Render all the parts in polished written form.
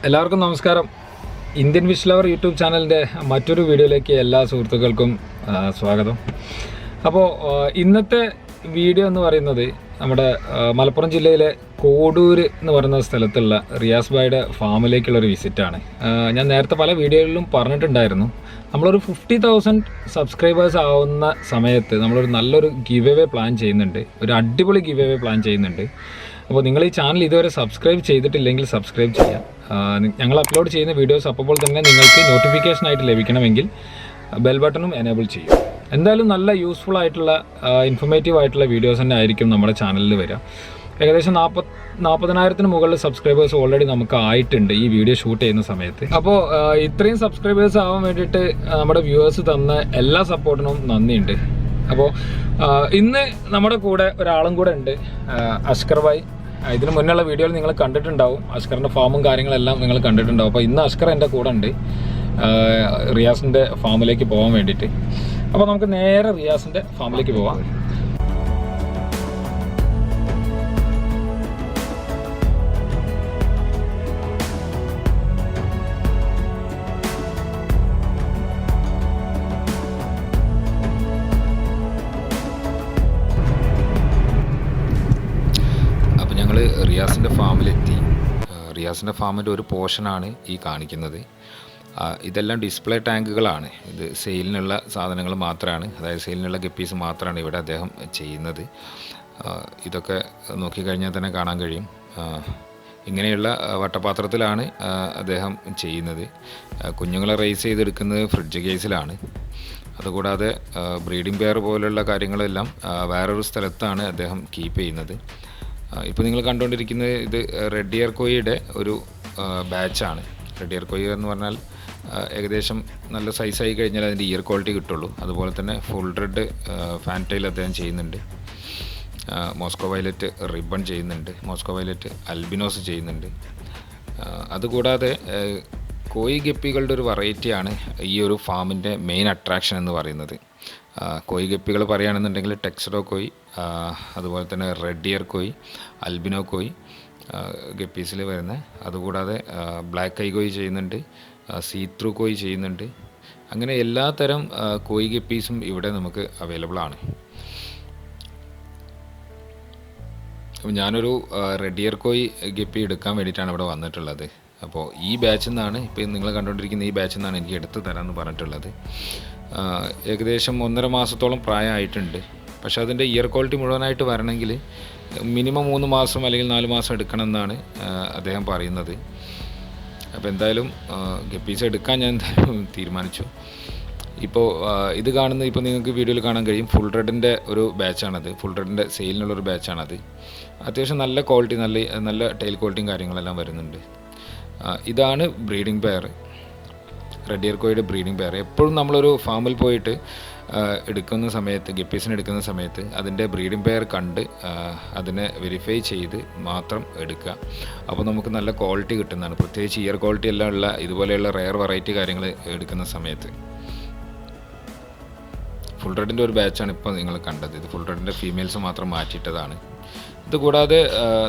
എല്ലാവർക്കും നമസ്കാരം. Indian fish lover YouTube ചാനലിൻ്റെ മറ്റൊരു വീഡിയോയിലേക്ക് എല്ലാ സുഹൃത്തുക്കൾക്കും സ്വാഗതം. അപ്പോൾ ഇന്നത്തെ വീഡിയോ എന്ന് പറയുന്നത് നമ്മുടെ മലപ്പുറം ജില്ലയിലെ കോഡൂർ എന്ന് പറയുന്ന സ്ഥലത്തുള്ള റിയാസ് ഭായിയുടെ ഫാമിലേക്കുള്ളൊരു വിസിറ്റാണ്. ഞാൻ നേരത്തെ പല വീഡിയോകളിലും പറഞ്ഞിട്ടുണ്ടായിരുന്നു, നമ്മളൊരു 50,000 സബ്സ്ക്രൈബേഴ്സ് ആവുന്ന സമയത്ത് നമ്മളൊരു നല്ലൊരു ഗിവ് അവേ പ്ലാൻ ചെയ്യുന്നുണ്ട്, ഒരു അടിപൊളി ഗിവ് അവേ പ്ലാൻ ചെയ്യുന്നുണ്ട്. അപ്പോൾ നിങ്ങൾ ഈ ചാനൽ ഇതുവരെ സബ്സ്ക്രൈബ് ചെയ്തിട്ടില്ലെങ്കിൽ സബ്സ്ക്രൈബ് ചെയ്യാം. ഞങ്ങൾ അപ്ലോഡ് ചെയ്യുന്ന വീഡിയോസ് അപ്പോൾ തന്നെ നിങ്ങൾക്ക് നോട്ടിഫിക്കേഷനായിട്ട് ലഭിക്കണമെങ്കിൽ ബെൽ ബട്ടണും എനേബിൾ ചെയ്യും. എന്തായാലും നല്ല യൂസ്ഫുൾ ആയിട്ടുള്ള ഇൻഫോർമേറ്റീവ് ആയിട്ടുള്ള വീഡിയോസ് തന്നെ ആയിരിക്കും നമ്മുടെ ചാനലിൽ വരിക. ഏകദേശം 40,000 മുകളിൽ സബ്സ്ക്രൈബേഴ്സ് ഓൾറെഡി നമുക്ക് ആയിട്ടുണ്ട് ഈ വീഡിയോ ഷൂട്ട് ചെയ്യുന്ന സമയത്ത്. അപ്പോൾ ഇത്രയും സബ്സ്ക്രൈബേഴ്സ് ആവാൻ വേണ്ടിയിട്ട് നമ്മുടെ വ്യൂവേഴ്സ് തന്ന എല്ലാ സപ്പോർട്ടിനും നന്ദിയുണ്ട്. അപ്പോൾ ഇന്ന് നമ്മുടെ കൂടെ ഒരാളും കൂടെ ഉണ്ട്, അഷ്കർ ഭായ്. ഇതിന് മുന്നുള്ള വീഡിയോയിൽ നിങ്ങൾ കണ്ടിട്ടുണ്ടാവും, അഷ്കറിൻ്റെ ഫാമും കാര്യങ്ങളെല്ലാം നിങ്ങൾ കണ്ടിട്ടുണ്ടാവും. അപ്പോൾ ഇന്ന് അഷ്കർ എൻ്റെ കൂടെ ഉണ്ട് റിയാസിൻ്റെ ഫാമിലേക്ക് പോകാൻ വേണ്ടിയിട്ട്. അപ്പോൾ നമുക്ക് നേരെ റിയാസിൻ്റെ ഫാമിലേക്ക് പോവാം. റിയാസിൻ്റെ ഫാമിലെത്തി. റിയാസിൻ്റെ ഫാമിൻ്റെ ഒരു പോർഷനാണ് ഈ കാണിക്കുന്നത്. ഇതെല്ലാം ഡിസ്പ്ലേ ടാങ്കുകളാണ്. ഇത് സെയിലിനുള്ള സാധനങ്ങൾ മാത്രമാണ്, അതായത് സെയിലിനുള്ള ഗപ്പീസ് മാത്രമാണ് ഇവിടെ അദ്ദേഹം ചെയ്യുന്നത്. ഇതൊക്കെ നോക്കിക്കഴിഞ്ഞാൽ തന്നെ കാണാൻ കഴിയും. ഇങ്ങനെയുള്ള വട്ടപാത്രത്തിലാണ് അദ്ദേഹം ചെയ്യുന്നത്. കുഞ്ഞുങ്ങളെ റേസ് ചെയ്തെടുക്കുന്നത് ഫ്രിഡ്ജ് കേസിലാണ്. അതുകൂടാതെ ബ്രീഡിംഗ് പെയർ പോലുള്ള കാര്യങ്ങളെല്ലാം വേറൊരു സ്ഥലത്താണ് അദ്ദേഹം കീപ്പ് ചെയ്യുന്നത്. ഇപ്പോൾ നിങ്ങൾ കണ്ടുകൊണ്ടിരിക്കുന്നത് ഇത് റെഡ് ഇയർ കോയിയുടെ ഒരു ബാച്ചാണ്. റെഡ് ഇയർ കോയി എന്ന് പറഞ്ഞാൽ ഏകദേശം നല്ല സൈസായി കഴിഞ്ഞാൽ അതിൻ്റെ ഇയർ ക്വാളിറ്റി കിട്ടുള്ളൂ. അതുപോലെ തന്നെ ഫുൾ റെഡ് ഫാൻറ്റൈൽ അദ്ദേഹം ചെയ്യുന്നുണ്ട്, മോസ്കോ വയലറ്റ് റിബൺ ചെയ്യുന്നുണ്ട്, മോസ്കോ വയലറ്റ് അൽബിനോസ് ചെയ്യുന്നുണ്ട്. അതുകൂടാതെ കോയി ഗപ്പികളുടെ ഒരു വെറൈറ്റിയാണ് ഈ ഒരു ഫാമിൻ്റെ മെയിൻ അട്രാക്ഷൻ എന്ന് പറയുന്നത്. കോയി ഗപ്പികൾ പറയുകയാണെന്നുണ്ടെങ്കിൽ ടെക്സഡോ കോയി, അതുപോലെ തന്നെ റെഡ് ഇയർ കോയി, അൽബിനോ കോയി ഗപ്പീസിൽ വരുന്ന. അതുകൂടാതെ ബ്ലാക്ക് ഐ കോയി ചെയ്യുന്നുണ്ട്, സീ ത്രൂ കോയി ചെയ്യുന്നുണ്ട്. അങ്ങനെ എല്ലാ തരം കോയി ഗപ്പീസും ഇവിടെ നമുക്ക് അവൈലബിൾ ആണ്. അപ്പോൾ ഞാനൊരു റെഡ് ഇയർ കോയി ഗപ്പി എടുക്കാൻ വേണ്ടിയിട്ടാണ് ഇവിടെ വന്നിട്ടുള്ളത്. അപ്പോൾ ഈ ബാച്ചിൽ നിന്നാണ്, ഇപ്പോൾ നിങ്ങൾ കണ്ടുകൊണ്ടിരിക്കുന്ന ഈ ബാച്ചിൽ നിന്നാണ് എനിക്ക് എടുത്തു തരാമെന്ന് പറഞ്ഞിട്ടുള്ളത്. ഏകദേശം 1.5 മാസത്തോളം പ്രായമായിട്ടുണ്ട്. പക്ഷേ അതിൻ്റെ ഇയർ ക്വാളിറ്റി മുഴുവനായിട്ട് വരണമെങ്കിൽ മിനിമം 3 മാസം അല്ലെങ്കിൽ 4 മാസം എടുക്കണമെന്നാണ് അദ്ദേഹം പറയുന്നത്. അപ്പോൾ എന്തായാലും ഗപ്പീസ് എടുക്കാൻ ഞാൻ എന്തായാലും തീരുമാനിച്ചു. ഇപ്പോൾ ഇത് കാണുന്നത്, ഇപ്പോൾ നിങ്ങൾക്ക് വീഡിയോയിൽ കാണാൻ കഴിയും, ഫുൾ റെഡിൻ്റെ ഒരു ബാച്ചാണത്. ഫുൾ റെഡിൻ്റെ സെയിലിനുള്ളൊരു ബാച്ചാണത്. അത്യാവശ്യം നല്ല ക്വാളിറ്റി, നല്ല ടൈൽ ക്വാളിറ്റിയും കാര്യങ്ങളെല്ലാം വരുന്നുണ്ട്. ഇതാണ് ബ്രീഡിംഗ് പെയർ, റെഡ് ഇയർ കോയിയുടെ ബ്രീഡിംഗ് പെയർ. എപ്പോഴും നമ്മളൊരു ഫാമിൽ പോയിട്ട് എടുക്കുന്ന സമയത്ത്, ഗപ്പീസിന് എടുക്കുന്ന സമയത്ത് അതിൻ്റെ ബ്രീഡിംഗ് പെയർ കണ്ട് അതിനെ വെരിഫൈ ചെയ്ത് മാത്രം എടുക്കുക. അപ്പോൾ നമുക്ക് നല്ല ക്വാളിറ്റി കിട്ടുന്നതാണ്. പ്രത്യേകിച്ച് ഇയർ ക്വാളിറ്റി എല്ലാം ഉള്ള ഇതുപോലെയുള്ള റെയർ വെറൈറ്റി കാര്യങ്ങൾ എടുക്കുന്ന സമയത്ത്. ഫുൾ റെഡിൻ്റെ ഒരു ബാച്ചാണ് ഇപ്പോൾ നിങ്ങൾ കണ്ടത്. ഇത് ഫുൾ റെഡിൻ്റെ ഫീമെയിൽസ് മാത്രം മാറ്റിയിട്ടതാണ്. ഇതുകൂടാതെ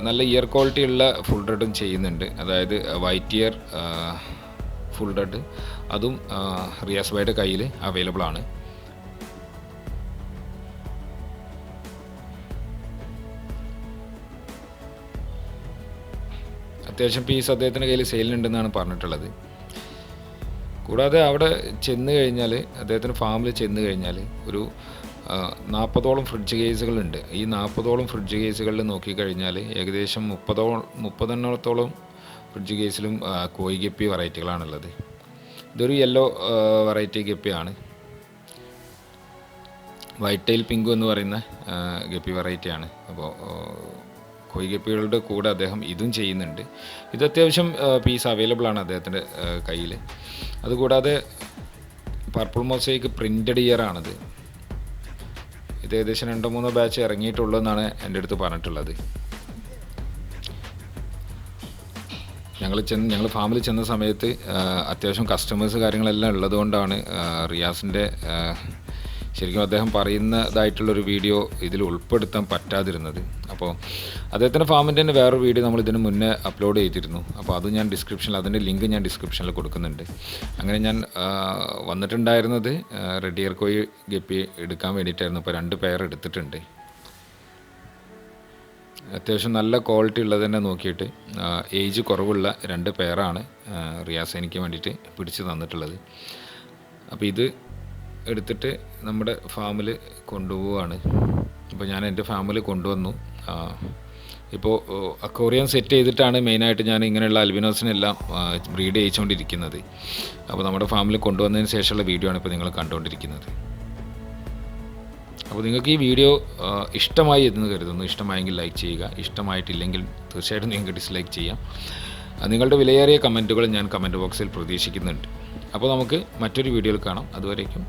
നല്ല ഇയർ ക്വാളിറ്റി ഉള്ള ഫുൾ റെഡും ചെയ്യുന്നുണ്ട്, അതായത് വൈറ്റ് ഇയർ ഫുൾ റെഡ്. അതും റിയാസ് ഭായിയുടെ കയ്യിൽ അവൈലബിൾ ആണ്. അത്യാവശ്യം പീസ് അദ്ദേഹത്തിൻ്റെ കയ്യിൽ സെയിലിനുണ്ടെന്നാണ് പറഞ്ഞിട്ടുള്ളത്. കൂടാതെ അവിടെ ചെന്ന് കഴിഞ്ഞാൽ, അദ്ദേഹത്തിൻ്റെ ഫാമിൽ ചെന്ന് കഴിഞ്ഞാൽ ഒരു 40ഓളം ഫ്രിഡ്ജ് കേസുകളുണ്ട്. ഈ 40ഓളം ഫ്രിഡ്ജ് കേസുകളിൽ നോക്കിക്കഴിഞ്ഞാൽ ഏകദേശം 30 ഫ്രിഡ്ജ് കേസിലും കോയി ഗപ്പി വെറൈറ്റികളാണുള്ളത്. ഇതൊരു യെല്ലോ വെറൈറ്റി ഗപ്പിയാണ്, വൈറ്റ് ടൈൽ പിങ്കു എന്ന് പറയുന്ന ഗപ്പി വെറൈറ്റിയാണ്. അപ്പോൾ കോയി ഗപ്പികളുടെ കൂടെ അദ്ദേഹം ഇതും ചെയ്യുന്നുണ്ട്. ഇത് അത്യാവശ്യം പീസ് അവൈലബിൾ ആണ് അദ്ദേഹത്തിൻ്റെ കയ്യിൽ. അതുകൂടാതെ പർപ്പിൾ മൊസൈക്ക് പ്രിൻ്റഡ് ഇയർ ആണിത്. ഇത് ഏകദേശം 2-3 ബാച്ച് ഇറങ്ങിയിട്ടുള്ളൂ എന്നാണ് എൻ്റെ അടുത്ത് പറഞ്ഞിട്ടുള്ളത്. ഞങ്ങൾ ഫാമിൽ ചെന്ന സമയത്ത് അത്യാവശ്യം കസ്റ്റമേഴ്സ് കാര്യങ്ങളെല്ലാം ഉള്ളതുകൊണ്ടാണ് റിയാസിൻ്റെ ശരിക്കും അദ്ദേഹം പറയുന്നതായിട്ടുള്ളൊരു വീഡിയോ ഇതിൽ ഉൾപ്പെടുത്താൻ പറ്റാതിരുന്നത്. അപ്പോൾ അദ്ദേഹത്തിൻ്റെ ഫാമിൻ്റെ തന്നെ വേറൊരു വീഡിയോ നമ്മൾ ഇതിന് മുന്നേ അപ്ലോഡ് ചെയ്തിരുന്നു. അപ്പോൾ അത് ഞാൻ ഡിസ്ക്രിപ്ഷനിൽ, അതിൻ്റെ ലിങ്ക് ഞാൻ ഡിസ്ക്രിപ്ഷനിൽ കൊടുക്കുന്നുണ്ട്. അങ്ങനെ ഞാൻ വന്നിട്ടുണ്ടായിരുന്നത് റെഡ് ഇയർ കോയി ഗപ്പി എടുക്കാൻ വേണ്ടിയിട്ടായിരുന്നു. ഇപ്പോൾ 2 പെയർ എടുത്തിട്ടുണ്ട്. അത്യാവശ്യം നല്ല ക്വാളിറ്റി ഉള്ളത് തന്നെ നോക്കിയിട്ട് ഏജ് കുറവുള്ള 2 പെയറാണ് റിയാസ് എനിക്ക് വേണ്ടിയിട്ട് പിടിച്ച് തന്നിട്ടുള്ളത്. അപ്പോൾ ഇത് എടുത്തിട്ട് നമ്മുടെ ഫാമിൽ കൊണ്ടുപോവുകയാണ്. ഇപ്പോൾ ഞാൻ എൻ്റെ ഫാമിൽ കൊണ്ടുവന്നു. ഇപ്പോൾ അക്വേറിയം സെറ്റ് ചെയ്തിട്ടാണ് മെയിനായിട്ട് ഞാൻ ഇങ്ങനെയുള്ള അൽബിനോസിനെല്ലാം ബ്രീഡ് ചെയ്യിച്ചുകൊണ്ടിരിക്കുന്നത്. അപ്പോൾ നമ്മുടെ ഫാമിൽ കൊണ്ടുവന്നതിന് ശേഷമുള്ള വീഡിയോ ആണ് ഇപ്പോൾ നിങ്ങൾ കണ്ടുകൊണ്ടിരിക്കുന്നത്. അപ്പോൾ നിങ്ങൾക്ക് ഈ വീഡിയോ ഇഷ്ടമായി എന്ന് കരുതുന്നു. ഇഷ്ടമായെങ്കിൽ ലൈക്ക് ചെയ്യുക, ഇഷ്ടമായിട്ടില്ലെങ്കിൽ തീർച്ചയായിട്ടും നിങ്ങൾക്ക് ഡിസ്ലൈക്ക് ചെയ്യാം. നിങ്ങളുടെ വിലയേറിയ കമൻറ്റുകൾ ഞാൻ കമൻറ്റ് ബോക്സിൽ പ്രതീക്ഷിക്കുന്നുണ്ട്. അപ്പോൾ നമുക്ക് മറ്റൊരു വീഡിയോയിൽ കാണാം. അതുവരേക്കും